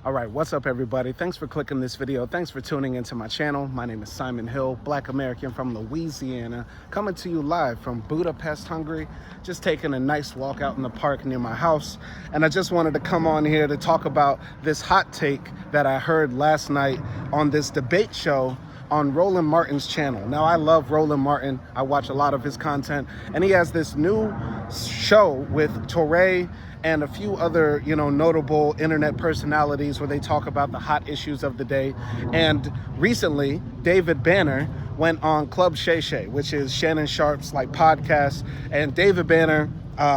All right, what's up everybody? Thanks for clicking this video. Thanks for tuning into my channel. My name is Simon Hill, Black American from Louisiana, coming to you live from Budapest, Hungary. Just taking a nice walk out in the park near my house. And I just wanted to come on here to talk about this hot take that I heard last night on this debate show on Roland Martin's channel. Now, I love Roland Martin. I watch a lot of his content, and he has this new show with Touré and a few other, notable internet personalities where they talk about the hot issues of the day. And recently, David Banner went on Club Shay Shay, which is Shannon Sharpe's podcast. And David Banner,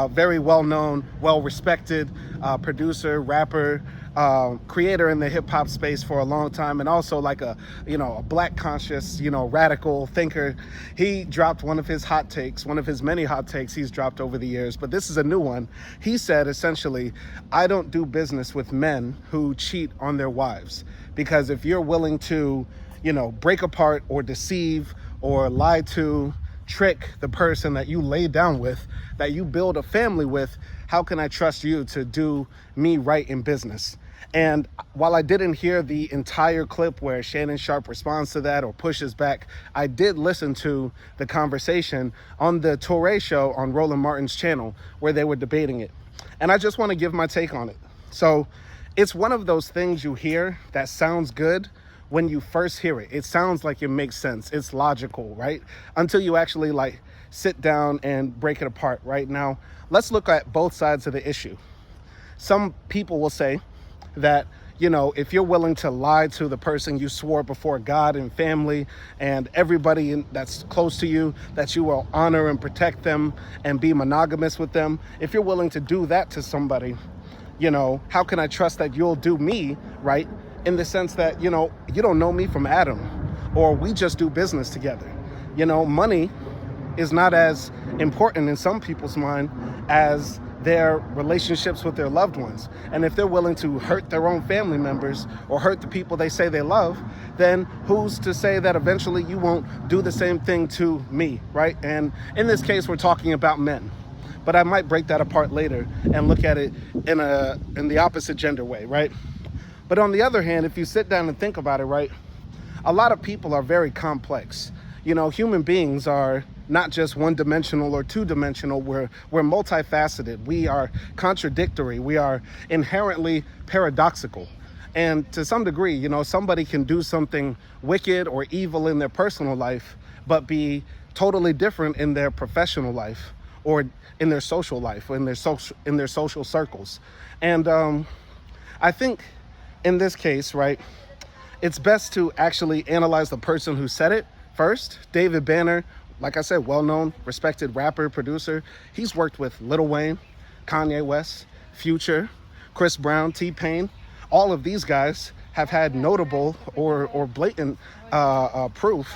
very well-known, well-respected producer, rapper, creator in the hip-hop space for a long time, and also like a black conscious, radical thinker. He dropped one of his hot takes, one of his many hot takes he's dropped over the years, but this is a new one. He said, essentially, I don't do business with men who cheat on their wives, because if you're willing to, break apart or deceive or lie to, trick the person that you lay down with, that you build a family with, how can I trust you to do me right in business? And while I didn't hear the entire clip where Shannon Sharpe responds to that or pushes back, I did listen to the conversation on the Touré show on Roland Martin's channel where they were debating it. And I just want to give my take on it. So it's one of those things you hear that sounds good when you first hear it. It sounds like it makes sense. It's logical, right? Until you actually sit down and break it apart. Right now, let's look at both sides of the issue. Some people will say that, if you're willing to lie to the person you swore before God and family and everybody that's close to you, that you will honor and protect them and be monogamous with them, if you're willing to do that to somebody, how can I trust that you'll do me right? In the sense that, you don't know me from Adam, or we just do business together. Money is not as important in some people's mind as their relationships with their loved ones. And if they're willing to hurt their own family members or hurt the people they say they love, then who's to say that eventually you won't do the same thing to me, right? And in this case, we're talking about men. But I might break that apart later and look at it in the opposite gender way, right? But on the other hand, if you sit down and think about it, right, a lot of people are very complex. Human beings are not just one-dimensional or two-dimensional. We're multifaceted. We are contradictory. We are inherently paradoxical. And to some degree, somebody can do something wicked or evil in their personal life, but be totally different in their professional life or in their social life or in their social circles. And I think in this case, right, it's best to actually analyze the person who said it first. David Banner, like I said, well-known, respected rapper, producer. He's worked with Lil Wayne, Kanye West, Future, Chris Brown, T-Pain. All of these guys have had notable or blatant proof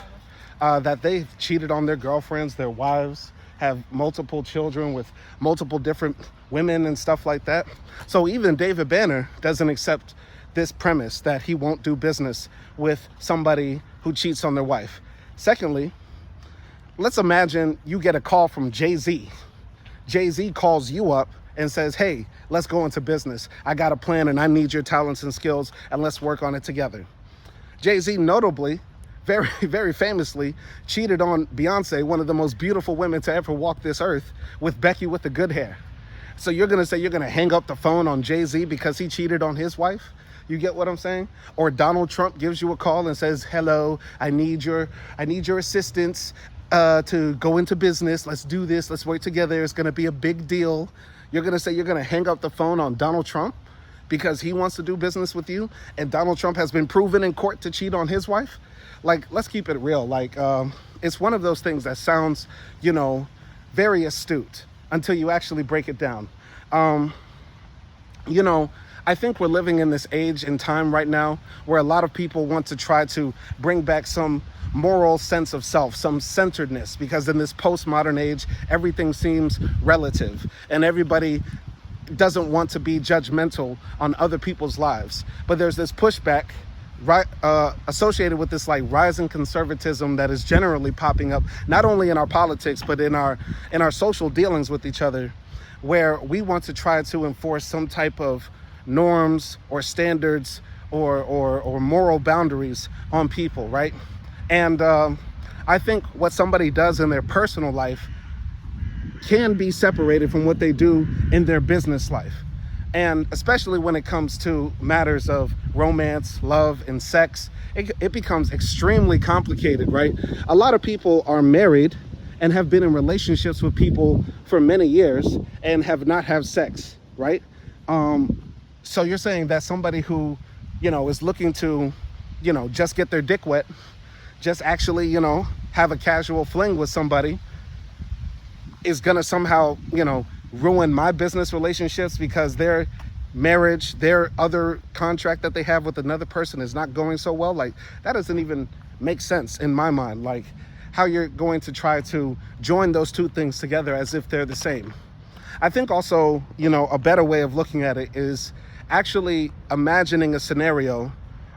that they've cheated on their girlfriends, their wives, have multiple children with multiple different women and stuff like that. So even David Banner doesn't accept this premise that he won't do business with somebody who cheats on their wife. Secondly, let's imagine you get a call from Jay-Z. Jay-Z calls you up and says, hey, let's go into business. I got a plan and I need your talents and skills and let's work on it together. Jay-Z notably, very, very famously, cheated on Beyonce, one of the most beautiful women to ever walk this earth, with Becky with the good hair. So you're gonna say you're gonna hang up the phone on Jay-Z because he cheated on his wife? You get what I'm saying? Or Donald Trump gives you a call and says, hello, I need your assistance to go into business. Let's do this. Let's work together. It's going to be a big deal. You're going to say you're going to hang up the phone on Donald Trump because he wants to do business with you, and Donald Trump has been proven in court to cheat on his wife? Let's keep it real. It's one of those things that sounds, very astute until you actually break it down. I think we're living in this age and time right now where a lot of people want to try to bring back some moral sense of self, some centeredness, because in this postmodern age, everything seems relative and everybody doesn't want to be judgmental on other people's lives. But there's this pushback associated with this rising conservatism that is generally popping up, not only in our politics, but in our social dealings with each other, where we want to try to enforce some type of norms or standards or moral boundaries on people, right? And I think what somebody does in their personal life can be separated from what they do in their business life. And especially when it comes to matters of romance, love, and sex, it becomes extremely complicated, right? A lot of people are married and have been in relationships with people for many years and have not had sex, right? So you're saying that somebody who, is looking to, just get their dick wet, just actually, have a casual fling with somebody, is gonna somehow, ruin my business relationships because their marriage, their other contract that they have with another person is not going so well. Like, that doesn't even make sense in my mind. Like, how you're going to try to join those two things together as if they're the same. I think also, a better way of looking at it is actually imagining a scenario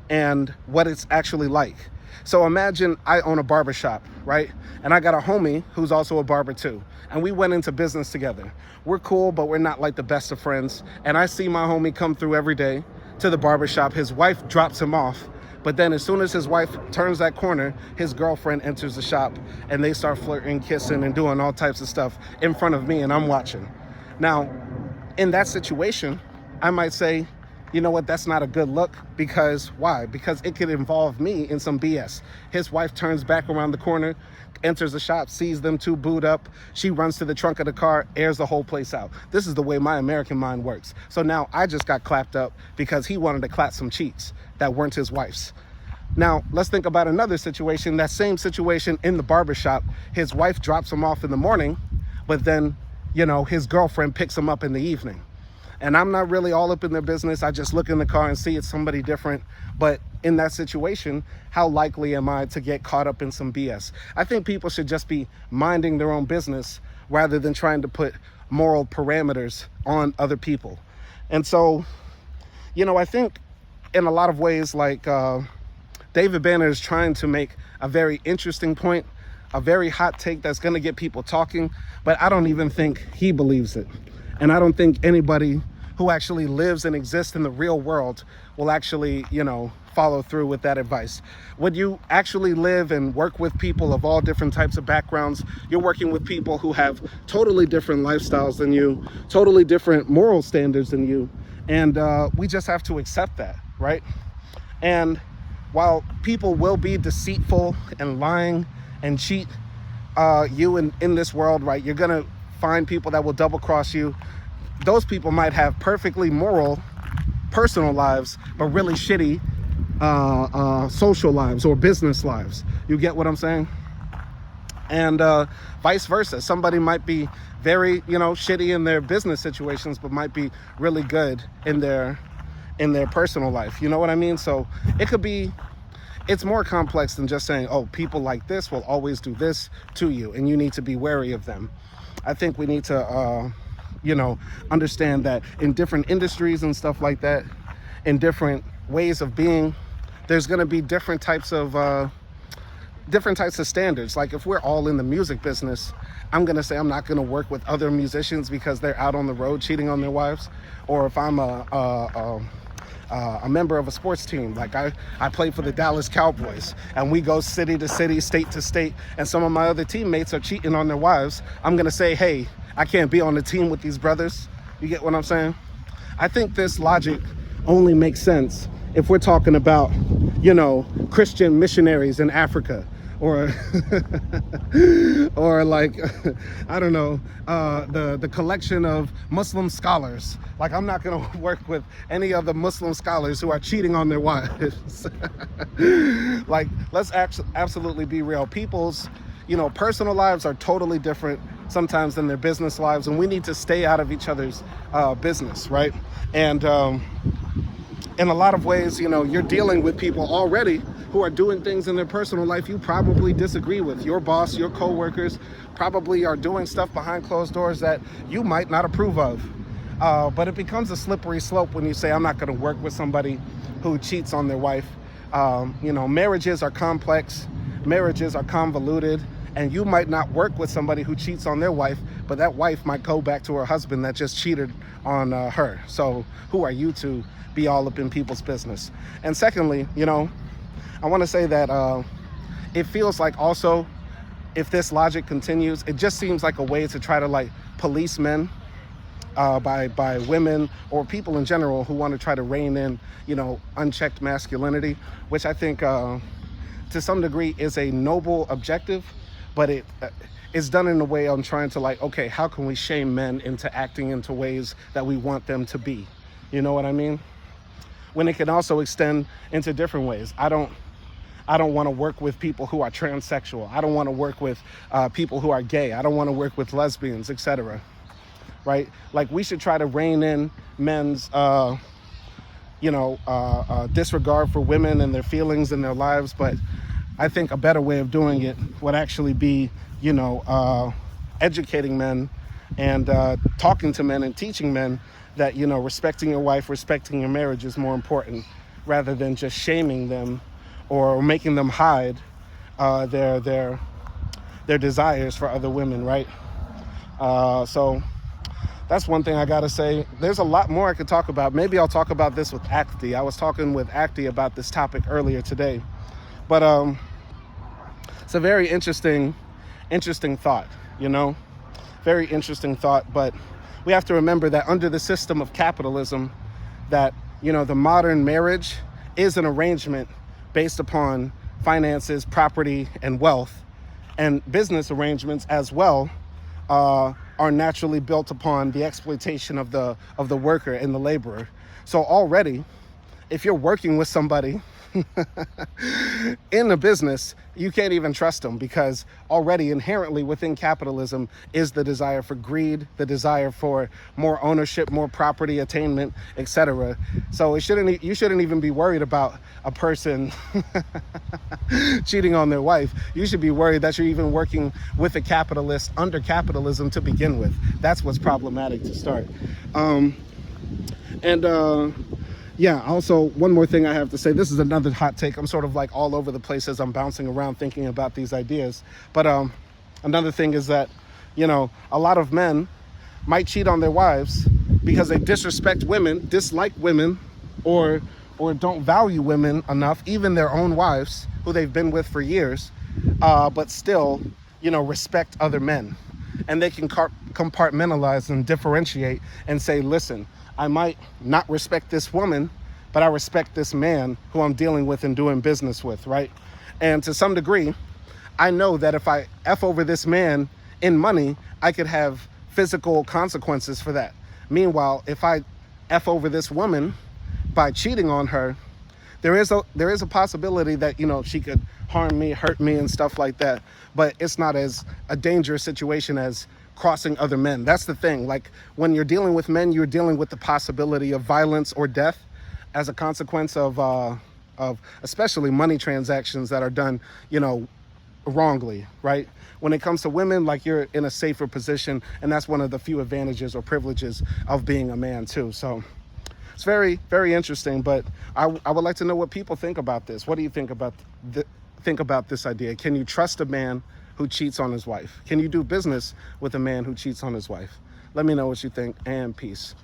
and what it's actually like. So imagine I own a barbershop, right? And I got a homie who's also a barber too. And we went into business together. We're cool, but we're not like the best of friends. And I see my homie come through every day to the barbershop. His wife drops him off. But then as soon as his wife turns that corner, his girlfriend enters the shop and they start flirting, kissing, and doing all types of stuff in front of me, and I'm watching. Now, in that situation, I might say, you know what, that's not a good look. Because why? Because it could involve me in some BS. His wife turns back around the corner, enters the shop, sees them two booed up. She runs to the trunk of the car, airs the whole place out. This is the way my American mind works. So now I just got clapped up because he wanted to clap some cheeks that weren't his wife's. Now, let's think about another situation, that same situation in the barbershop. His wife drops him off in the morning, but then, his girlfriend picks him up in the evening. And I'm not really all up in their business. I just look in the car and see it's somebody different. But in that situation, how likely am I to get caught up in some BS? I think people should just be minding their own business rather than trying to put moral parameters on other people. And so, I think in a lot of ways, like David Banner is trying to make a very interesting point, a very hot take that's going to get people talking, but I don't even think he believes it. And I don't think anybody who actually lives and exists in the real world will actually, follow through with that advice. When you actually live and work with people of all different types of backgrounds, you're working with people who have totally different lifestyles than you, totally different moral standards than you. And we just have to accept that, right? And while people will be deceitful and lying and cheat you in this world, right, you're gonna find people that will double cross you. Those people might have perfectly moral personal lives, but really shitty social lives or business lives. You get what I'm saying? And vice versa. Somebody might be very, shitty in their business situations, but might be really good in their personal life. You know what I mean? So it's more complex than just saying, oh, people like this will always do this to you, and you need to be wary of them. I think we need to, understand that in different industries and stuff like that, in different ways of being, there's going to be different types of standards. Like if we're all in the music business, I'm going to say I'm not going to work with other musicians because they're out on the road cheating on their wives. Or if I'm a member of a sports team, like I play for the Dallas Cowboys, and we go city to city, state to state, and some of my other teammates are cheating on their wives, I'm going to say, hey, I can't be on the team with these brothers. You get what I'm saying? I think this logic only makes sense if we're talking about, Christian missionaries in Africa, or or like, I don't know, the collection of Muslim scholars. Like, I'm not going to work with any of the Muslim scholars who are cheating on their wives. Like, let's absolutely be real. People's, personal lives are totally different sometimes than their business lives, and we need to stay out of each other's business, right? And in a lot of ways, you're dealing with people already who are doing things in their personal life you probably disagree with. Your boss, your coworkers probably are doing stuff behind closed doors that you might not approve of. But it becomes a slippery slope when you say, I'm not going to work with somebody who cheats on their wife. Marriages are complex. Marriages are convoluted. And you might not work with somebody who cheats on their wife, but that wife might go back to her husband that just cheated on her. So who are you to be all up in people's business? And secondly, you know, I want to say that it feels like also, if this logic continues, it just seems like a way to try to like police men by women or people in general who want to try to rein in, you know, unchecked masculinity, which I think to some degree is a noble objective, but it is done in a way on trying to like, okay, how can we shame men into acting into ways that we want them to be? You know what I mean? When it can also extend into different ways. I don't want to work with people who are transsexual. I don't want to work with people who are gay. I don't want to work with lesbians, etc. Right? Like, we should try to rein in men's, disregard for women and their feelings and their lives. But I think a better way of doing it would actually be, you know, educating men and talking to men and teaching men that, you know, respecting your wife, respecting your marriage is more important, rather than just shaming them or making them hide their desires for other women, right? So that's one thing I gotta say. There's a lot more I could talk about. Maybe I'll talk about this with Acti. I was talking with Acti about this topic earlier today. But it's a very interesting thought, you know? Very interesting thought, but we have to remember that under the system of capitalism, that, you know, the modern marriage is an arrangement based upon finances, property, and wealth. And business arrangements as well are naturally built upon the exploitation of the worker and the laborer. So already, if you're working with somebody in a business, you can't even trust them, because already inherently within capitalism is the desire for greed, the desire for more ownership, more property attainment, etc. So you shouldn't even be worried about a person cheating on their wife. You should be worried that you're even working with a capitalist under capitalism to begin with. That's what's problematic to start. Yeah, also, one more thing I have to say. This is another hot take. I'm sort of like all over the place as I'm bouncing around thinking about these ideas. But another thing is that, you know, a lot of men might cheat on their wives because they disrespect women, dislike women, or don't value women enough, even their own wives, who they've been with for years, but still, you know, respect other men. And they can compartmentalize and differentiate and say, listen, I might not respect this woman, but I respect this man who I'm dealing with and doing business with, right? And to some degree, I know that if I F over this man in money, I could have physical consequences for that. Meanwhile, if I F over this woman by cheating on her, there is a possibility that, you know, she could harm me, hurt me, and stuff like that. But it's not as a dangerous situation as crossing other men. That's the thing. Like, when you're dealing with men, you're dealing with the possibility of violence or death as a consequence of especially money transactions that are done, you know, wrongly, right? When it comes to women, like, you're in a safer position, and that's one of the few advantages or privileges of being a man too. So it's very, very interesting. But I would like to know what people think about this. What do you think about this idea? Can you trust a man who cheats on his wife? Can you do business with a man who cheats on his wife? Let me know what you think, and peace.